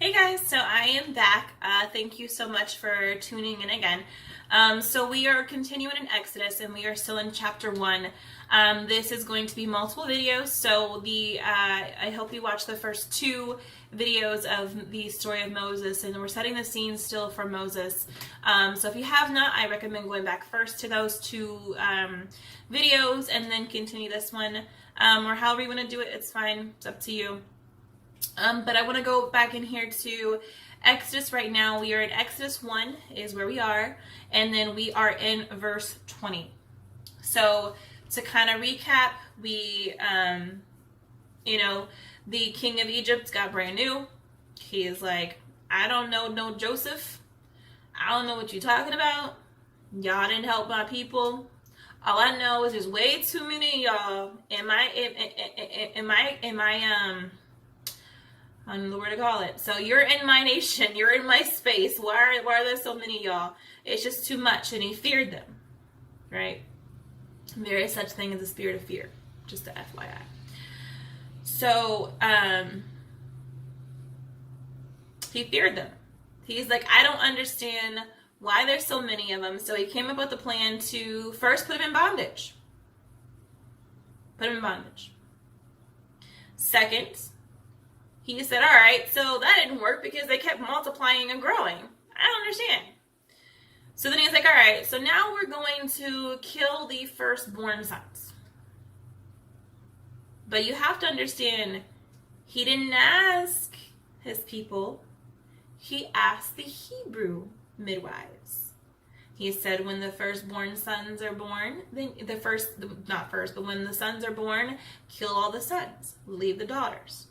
Hey guys, so I am back. Thank you so much for tuning in again. So we are continuing in Exodus, and we are still in chapter 1. This is going to be multiple videos, so I hope you watch the first 2 videos of the story of Moses, and we're setting the scene still for Moses. So if you have not, I recommend going back first to those 2 videos, and then continue this one, or however you want to do it. It's fine. It's up to you. But I want to go back in here to Exodus right now. We are in Exodus 1 is where we are, and then we are in verse 20. So to kind of recap, we, the king of Egypt got brand new. He is like, I don't know no Joseph. I don't know what you're talking about. Y'all didn't help my people. All I know is there's way too many of y'all in my I don't know where to call it. So you're in my nation. You're in my space. Why are there so many of y'all? It's just too much. And he feared them. Right? There is such thing as a spirit of fear. Just a FYI. So, he feared them. He's like, I don't understand why there's so many of them. So he came up with a plan to first put them in bondage. Put them in bondage. Second, he said, all right, so that didn't work because they kept multiplying and growing. I don't understand. So then he's like, all right, so now we're going to kill the firstborn sons. But you have to understand, he didn't ask his people. He asked the Hebrew midwives. He said, when the firstborn sons are born, when the sons are born, kill all the sons, leave the daughters.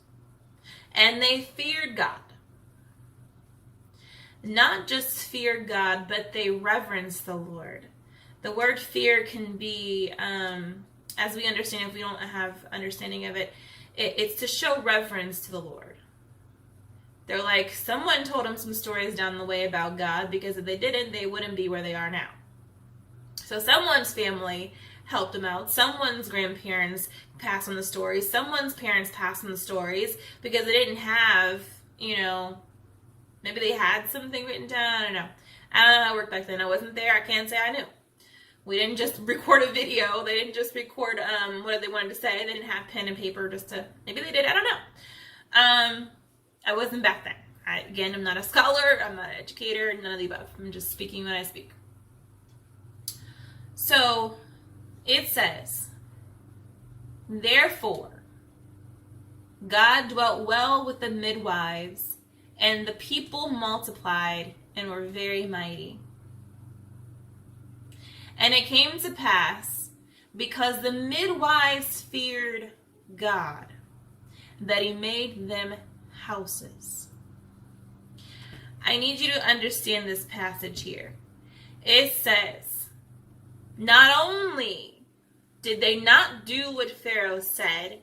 And they feared God. Not just feared God, but they reverenced the Lord. The word fear can be, as we understand, if we don't have understanding of it, it's to show reverence to the Lord. They're like, someone told them some stories down the way about God, because if they didn't, they wouldn't be where they are now. So someone's family helped them out. Someone's grandparents passed on the stories. Someone's parents passed on the stories because they didn't have, maybe they had something written down. I don't know how it worked back then. I wasn't there. I can't say I knew. We didn't just record a video. They didn't just record what they wanted to say. They didn't have pen and paper maybe they did. I don't know. I wasn't back then. I'm not a scholar. I'm not an educator. None of the above. I'm just speaking when I speak. So it says, therefore, God dwelt well with the midwives, and the people multiplied and were very mighty. And it came to pass, because the midwives feared God, that he made them houses. I need you to understand this passage here. It says, not only did they not do what Pharaoh said,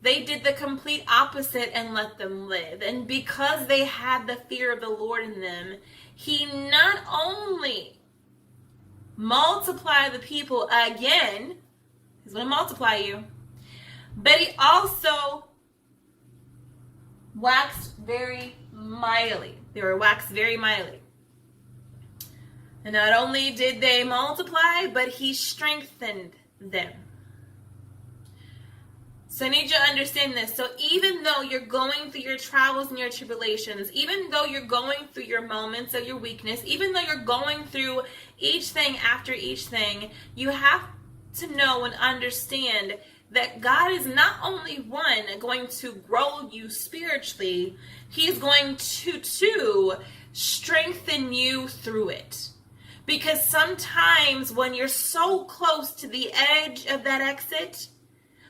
they did the complete opposite and let them live. And because they had the fear of the Lord in them, he not only multiplied the people again, he's going to multiply you, but he also waxed very mightily. They were waxed very mightily. And not only did they multiply, but he strengthened them. So I need you to understand this. So even though you're going through your trials and your tribulations, even though you're going through your moments of your weakness, even though you're going through each thing after each thing, you have to know and understand that God is not only one going to grow you spiritually, he's going to strengthen you through it. Because sometimes when you're so close to the edge of that exit,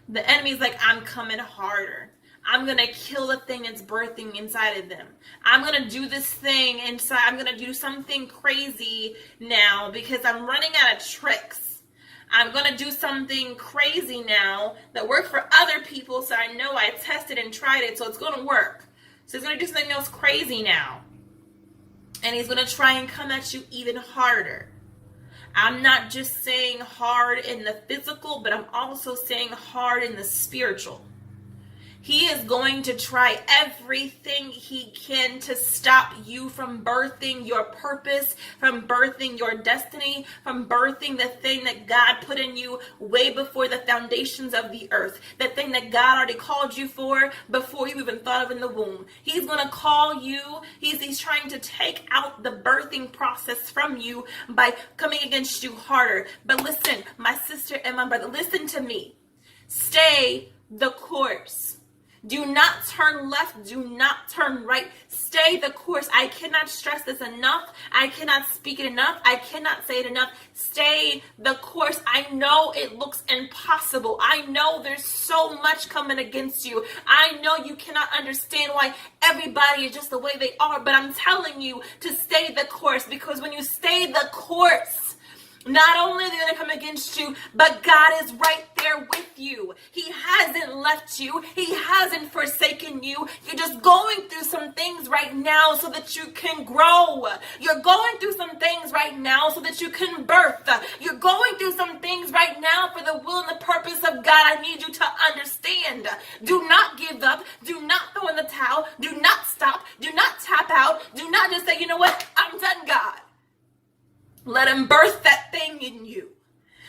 the enemy's like, I'm coming harder. I'm going to kill the thing that's birthing inside of them. I'm going to do this thing inside. I'm going to do something crazy now because I'm running out of tricks. I'm going to do something crazy now that worked for other people, so I know I tested and tried it, so it's going to work. So he's going to do something else crazy now. And he's going to try and come at you even harder. I'm not just saying hard in the physical, but I'm also saying hard in the spiritual. He is going to try everything he can to stop you from birthing your purpose, from birthing your destiny, from birthing the thing that God put in you way before the foundations of the earth, the thing that God already called you for before you even thought of in the womb. He's going to call you. He's trying to take out the birthing process from you by coming against you harder. But listen, my sister and my brother, listen to me. Stay the course. Do not turn left. Do not turn right. Stay the course. I cannot stress this enough. I cannot speak it enough. I cannot say it enough. Stay the course. I know it looks impossible. I know there's so much coming against you. I know you cannot understand why everybody is just the way they are. But I'm telling you to stay the course, because when you stay the course, not only are they going to come against you, but God is right there with you. He hasn't left you. He hasn't forsaken you. You're just going through some things right now so that you can grow. You're going through some things right now so that you can birth. You're going through some things right now for the will and the purpose of God. I need you to understand. Do not give up. Do not throw in the towel. Do not stop. Do not tap out. Do not just say, you know what? I'm done, God. Let him birth that thing in you.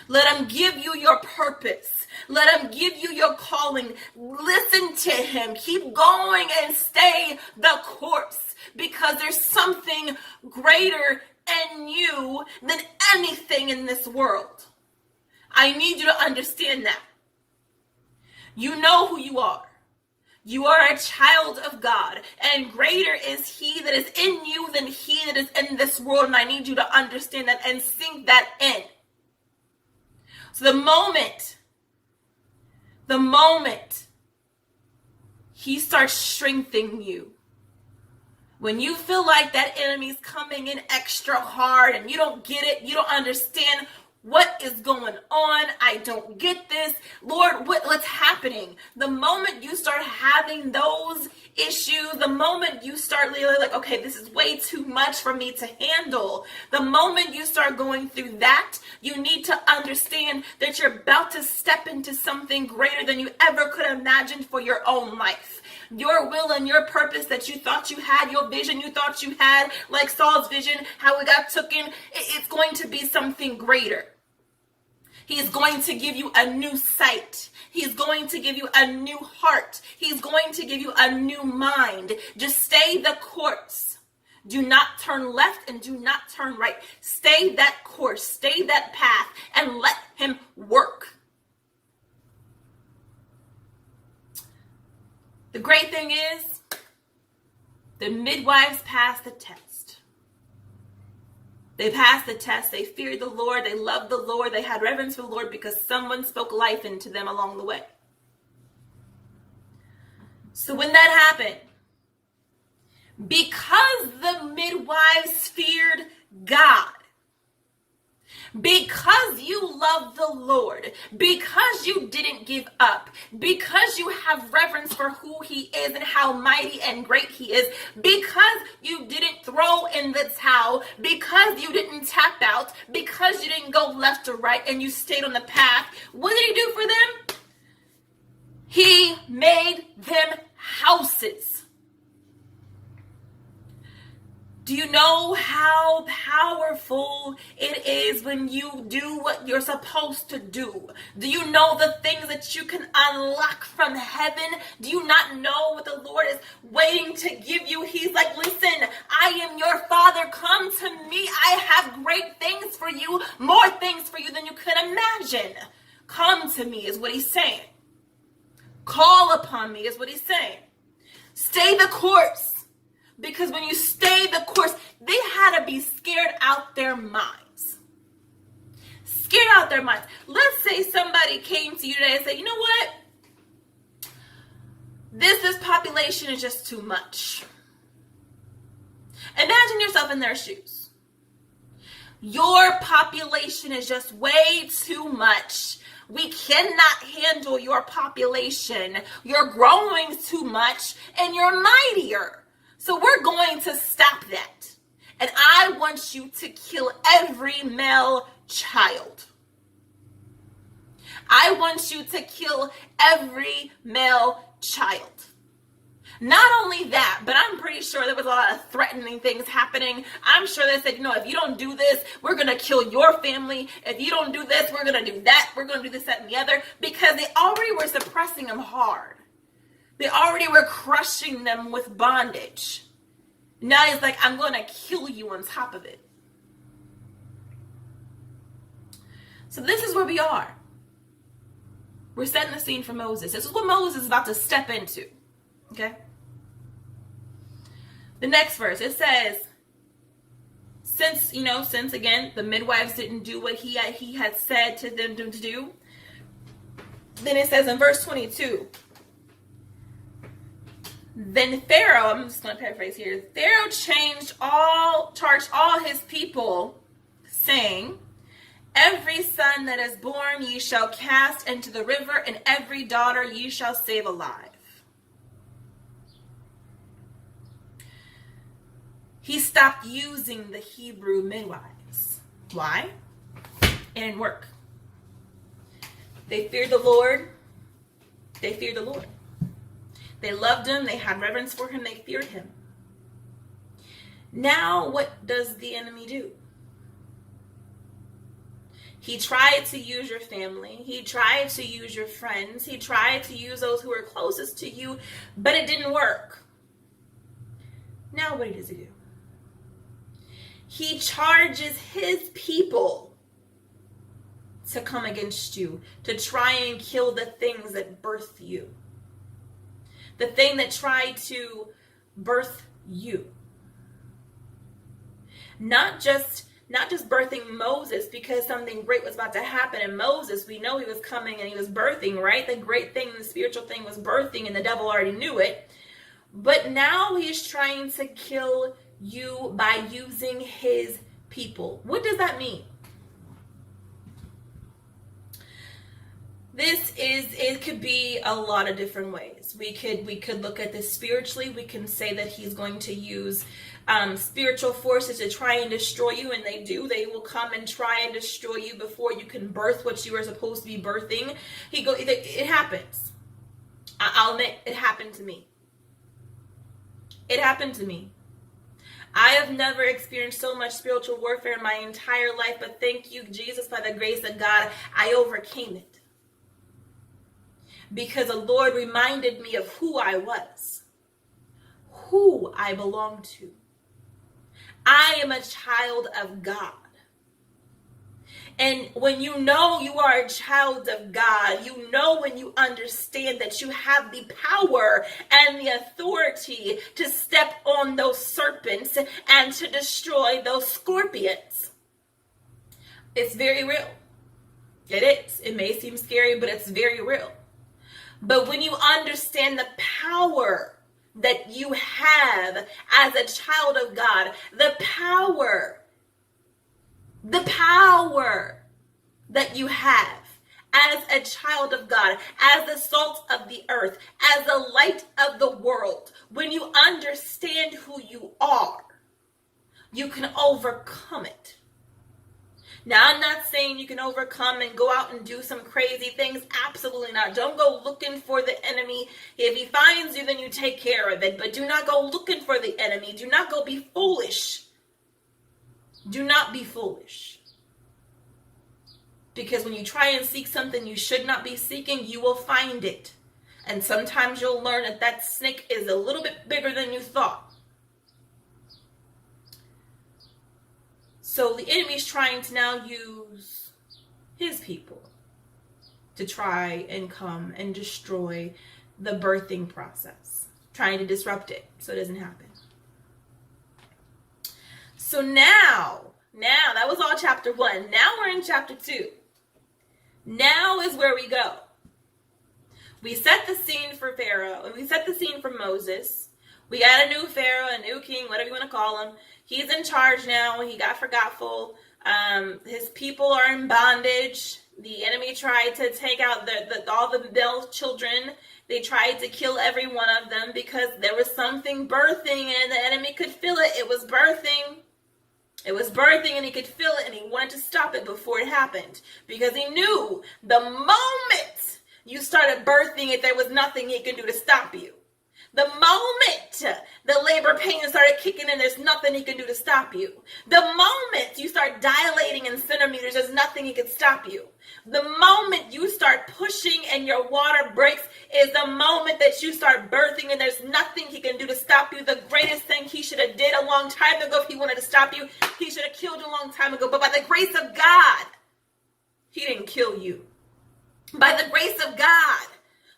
Let him give you your purpose. Let him give you your calling. Listen to him. Keep going and stay the course, because there's something greater in you than anything in this world. I need you to understand that. You know who you are. You are a child of God, and greater is he that is in you than he that is in this world. And I need you to understand that and sink that in. So the moment he starts strengthening you, when you feel like that enemy's coming in extra hard and you don't get it, you don't understand what is going on, I don't get this, Lord, what's happening? The moment you start having those issues, the moment you start really like, okay, this is way too much for me to handle, the moment you start going through that, you need to understand that you're about to step into something greater than you ever could imagine for your own life. Your will and your purpose that you thought you had, your vision you thought you had, like Saul's vision, how it got taken, it's going to be something greater. He's going to give you a new sight. He's going to give you a new heart. He's going to give you a new mind. Just stay the course. Do not turn left and do not turn right. Stay that course. Stay that path and let him work. The great thing is, the midwives passed the test. They passed the test. They feared the Lord. They loved the Lord. They had reverence for the Lord because someone spoke life into them along the way. So when that happened, because the midwives feared God, because you love the Lord, because you didn't give up, because you have reverence for who he is and how mighty and great he is, because you didn't throw in the towel, because you didn't tap out, because you didn't go left or right and you stayed on the path, what did he do for them? He made them houses. Do you know how powerful it is when you do what you're supposed to do? Do you know the things that you can unlock from heaven? Do you not know what the Lord is waiting to give you? He's like, listen, I am your Father. Come to me. I have great things for you, more things for you than you could imagine. Come to me is what he's saying. Call upon me is what he's saying. Stay the course. Because when you stay the course, they had to be scared out their minds. Scared out their minds. Let's say somebody came to you today and said, you know what? This population is just too much. Imagine yourself in their shoes. Your population is just way too much. We cannot handle your population. You're growing too much and you're mightier. So we're going to stop that. And I want you to kill every male child. I want you to kill every male child. Not only that, but I'm pretty sure there was a lot of threatening things happening. I'm sure they said, if you don't do this, we're going to kill your family. If you don't do this, we're going to do that. We're going to do this, that, and the other. Because they already were suppressing them hard. They already were crushing them with bondage. Now he's like, I'm going to kill you on top of it. So this is where we are. We're setting the scene for Moses. This is what Moses is about to step into. Okay? The next verse, it says, since again, the midwives didn't do what he had said to them to do, then it says in verse 22, then Pharaoh, I'm just going to paraphrase here, Pharaoh charged all his people, saying, every son that is born ye shall cast into the river, and every daughter ye shall save alive. He stopped using the Hebrew midwives. Why? It didn't work. They feared the Lord. They feared the Lord. They loved him. They had reverence for him. They feared him. Now, what does the enemy do? He tried to use your family. He tried to use your friends. He tried to use those who were closest to you, but it didn't work. Now, what does he do? He charges his people to come against you, to try and kill the things that birthed you. The thing that tried to birth you. Not just birthing Moses because something great was about to happen in Moses. We know he was coming and he was birthing, right? The great thing, the spiritual thing was birthing, and the devil already knew it. But now he's trying to kill you by using his people. What does that mean? It could be a lot of different ways. We could look at this spiritually. We can say that he's going to use spiritual forces to try and destroy you, and they do. They will come and try and destroy you before you can birth what you are supposed to be birthing. It happens. I'll admit, it happened to me. It happened to me. I have never experienced so much spiritual warfare in my entire life, but thank you, Jesus, by the grace of God, I overcame it. Because the Lord reminded me of who I was, who I belong to. I am a child of God. And when you know you are a child of God, you know when you understand that you have the power and the authority to step on those serpents and to destroy those scorpions. It's very real. It is. It may seem scary, but it's very real. But when you understand the power that you have as a child of God, the power that you have as a child of God, as the salt of the earth, as the light of the world, when you understand who you are, you can overcome it. Now, I'm not saying you can overcome and go out and do some crazy things. Absolutely not. Don't go looking for the enemy. If he finds you, then you take care of it. But do not go looking for the enemy. Do not go be foolish. Do not be foolish. Because when you try and seek something you should not be seeking, you will find it. And sometimes you'll learn that snake is a little bit bigger than you thought. So the enemy's trying to now use his people to try and come and destroy the birthing process, trying to disrupt it so it doesn't happen. So now that was all chapter 1. Now we're in chapter 2. Now is where we go. We set the scene for Pharaoh, and we set the scene for Moses. We got a new Pharaoh, a new king, whatever you want to call him. He's in charge now. He got forgetful. His people are in bondage. The enemy tried to take out all the male children. They tried to kill every one of them because there was something birthing and the enemy could feel it. It was birthing. It was birthing and he could feel it and he wanted to stop it before it happened because he knew the moment you started birthing it, there was nothing he can do to stop you. The moment the labor pain started kicking in, there's nothing he can do to stop you. The moment you start dilating in centimeters, there's nothing he can stop you. The moment you start pushing and your water breaks is the moment that you start birthing, and there's nothing he can do to stop you. The greatest thing he should have did a long time ago, if he wanted to stop you, he should have killed you a long time ago. But by the grace of God, he didn't kill you. By the grace of God,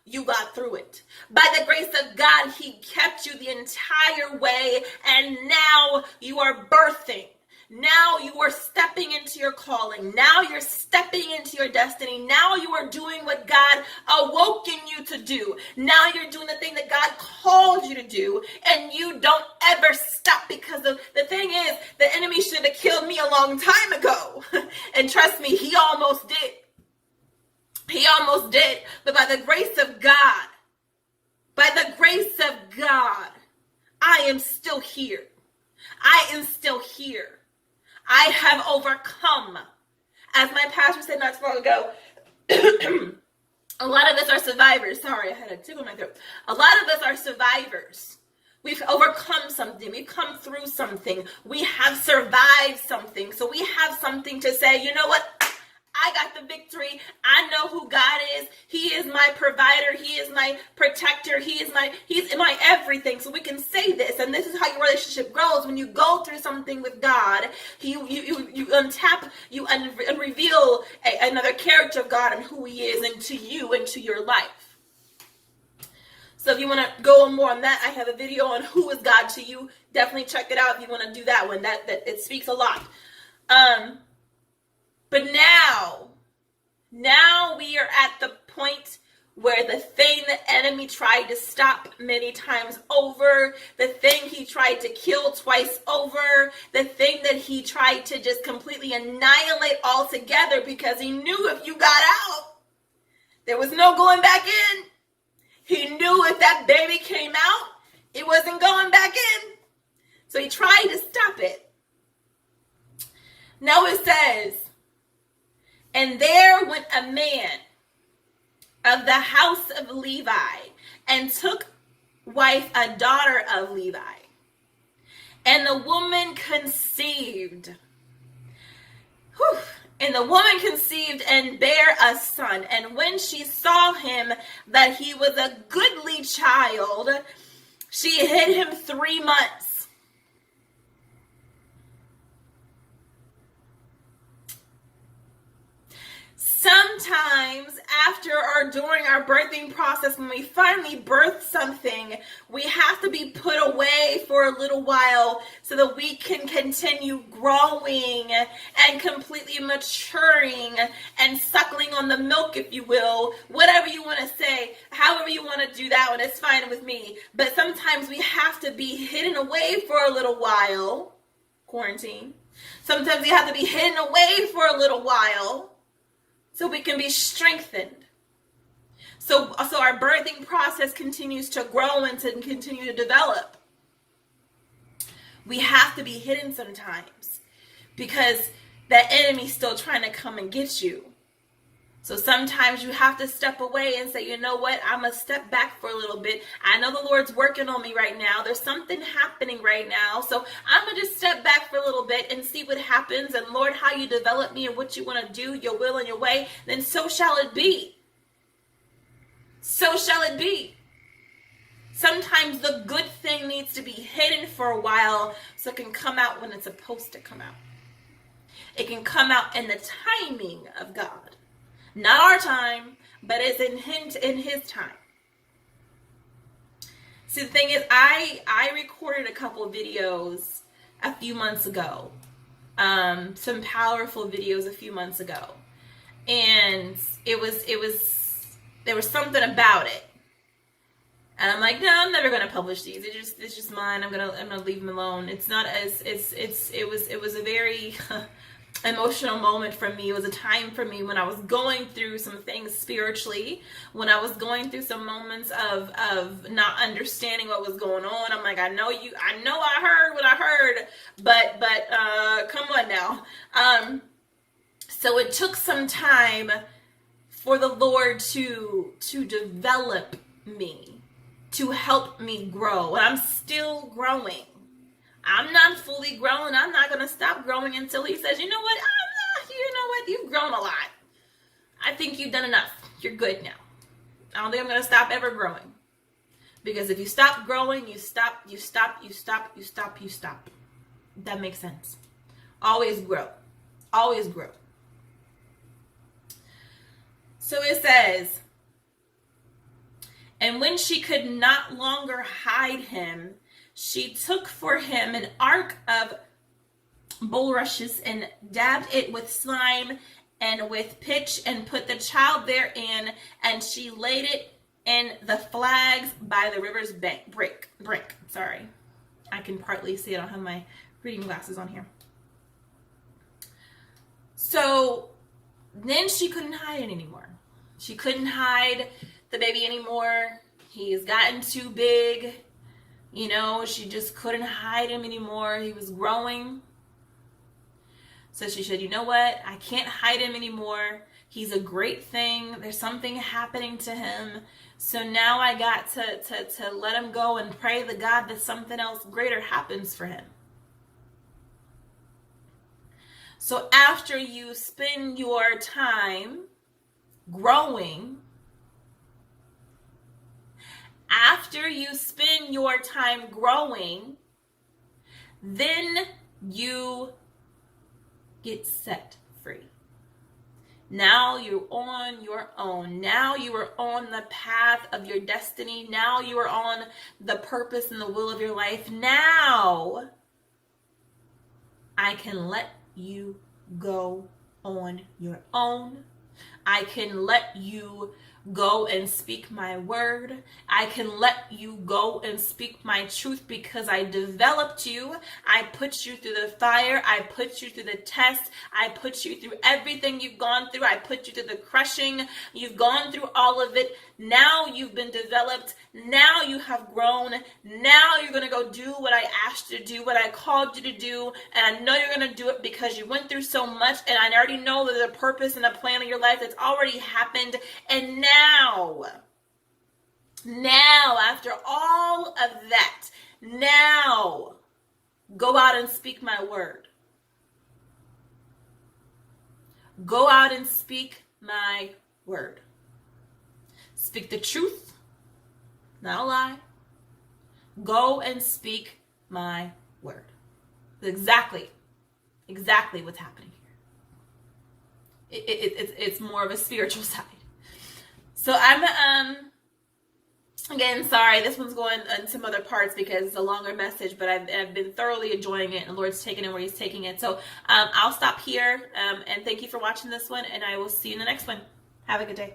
you got through it. By the grace of God, he kept you the entire way, and now you are birthing. Now you are stepping into your calling. Now you're stepping into your destiny. Now you are doing what God awoken you to do. Now you're doing the thing that God called you to do, and you don't ever stop, because the thing is, the enemy should have killed me a long time ago. And trust me, he almost did. He almost did. But by the grace of God, I am still here. I am still here. I have overcome. As my pastor said not too long ago, a lot of us are survivors. Sorry, I had a tickle in my throat. A lot of us are survivors. We've overcome something. We've come through something. We have survived something. So we have something to say, you know what? I got the victory. I know who God is. He is my provider. He is my protector. He's my everything. So we can say this, and this is how your relationship grows. When you go through something with God, you untap, you reveal another character of God and who he is into you, into your life. So if you want to go more on that, I have a video on who is God to you. Definitely check it out if you want to do that one. That it speaks a lot. But now we are at the point where the thing the enemy tried to stop many times over, the thing he tried to kill twice over, the thing that he tried to just completely annihilate altogether, because he knew if you got out, there was no going back in. He knew if that baby came out, it wasn't going back in. So he tried to stop it. Now it says, and there went a man of the house of Levi, and took wife a daughter of Levi. And the woman conceived. And the woman conceived and bare a son. And when she saw him that he was a goodly child, she hid him 3 months. Sometimes after or during our birthing process, when we finally birth something, we have to be put away for a little while so that we can continue growing and completely maturing and suckling on the milk, if you will. Whatever you want to say, however you want to do that one, it's fine with me. But sometimes we have to be hidden away for a little while. Quarantine. Sometimes we have to be hidden away for a little while, so we can be strengthened. So our birthing process continues to grow and to continue to develop. We have to be hidden sometimes because the enemy's still trying to come and get you. So sometimes you have to step away and say, you know what? I'm going to step back for a little bit. I know the Lord's working on me right now. There's something happening right now. So I'm going to just step back for a little bit and see what happens. And Lord, how you develop me and what you want to do, your will and your way, then so shall it be. So shall it be. Sometimes the good thing needs to be hidden for a while so it can come out when it's supposed to come out. It can come out in the timing of God. Not our time, but it's in his time. See, the thing is, I recorded a couple of videos a few months ago. Some powerful videos a few months ago. And there was something about it. And I'm like, no, I'm never gonna publish these. It's just mine. I'm gonna leave them alone. It's not as it was a very emotional moment for me. It was a time for me when I was going through some things spiritually, when I was going through some moments of not understanding what was going on. I'm like, I know I heard what I heard, but come on now. So it took some time for the Lord to develop me, to help me grow. And I'm still growing. I'm not fully grown. I'm not going to stop growing until he says, you know what? You've grown a lot. I think you've done enough. You're good now. I don't think I'm going to stop ever growing. Because if you stop growing, you stop. That makes sense. Always grow. Always grow. So it says, and when she could not longer hide him, she took for him an ark of bulrushes and dabbed it with slime and with pitch and put the child therein, and she laid it in the flags by the river's brink. Sorry, I can partly see it. I don't have my reading glasses on here. So then she couldn't hide it anymore. She couldn't hide the baby anymore. He's gotten too big. She just couldn't hide him anymore. He was growing. So she said, you know what? I can't hide him anymore. He's a great thing. There's something happening to him. So now I got to let him go and pray to God that something else greater happens for him. So after you spend your time growing, then you get set free. Now you're on your own. Now you are on the path of your destiny. Now you are on the purpose and the will of your life. Now I can let you go on your own. I can let you go and speak my word. I can let you go and speak my truth because I developed you. I put you through the fire. I put you through the test. I put you through everything you've gone through. I put you through the crushing. You've gone through all of it. Now you've been developed. Now you have grown. Now you're going to go do what I asked you to do, what I called you to do. And I know you're going to do it because you went through so much. And I already know that there's a purpose and a plan of your life that's already happened. And now, after all of that, now go out and speak my word. Go out and speak my word. Speak the truth, not a lie. Go and speak my word. Exactly what's happening here. It's more of a spiritual side. So I'm, again, sorry, this one's going on some other parts because it's a longer message, but I've been thoroughly enjoying it, and the Lord's taking it where he's taking it. So I'll stop here, and thank you for watching this one, and I will see you in the next one. Have a good day.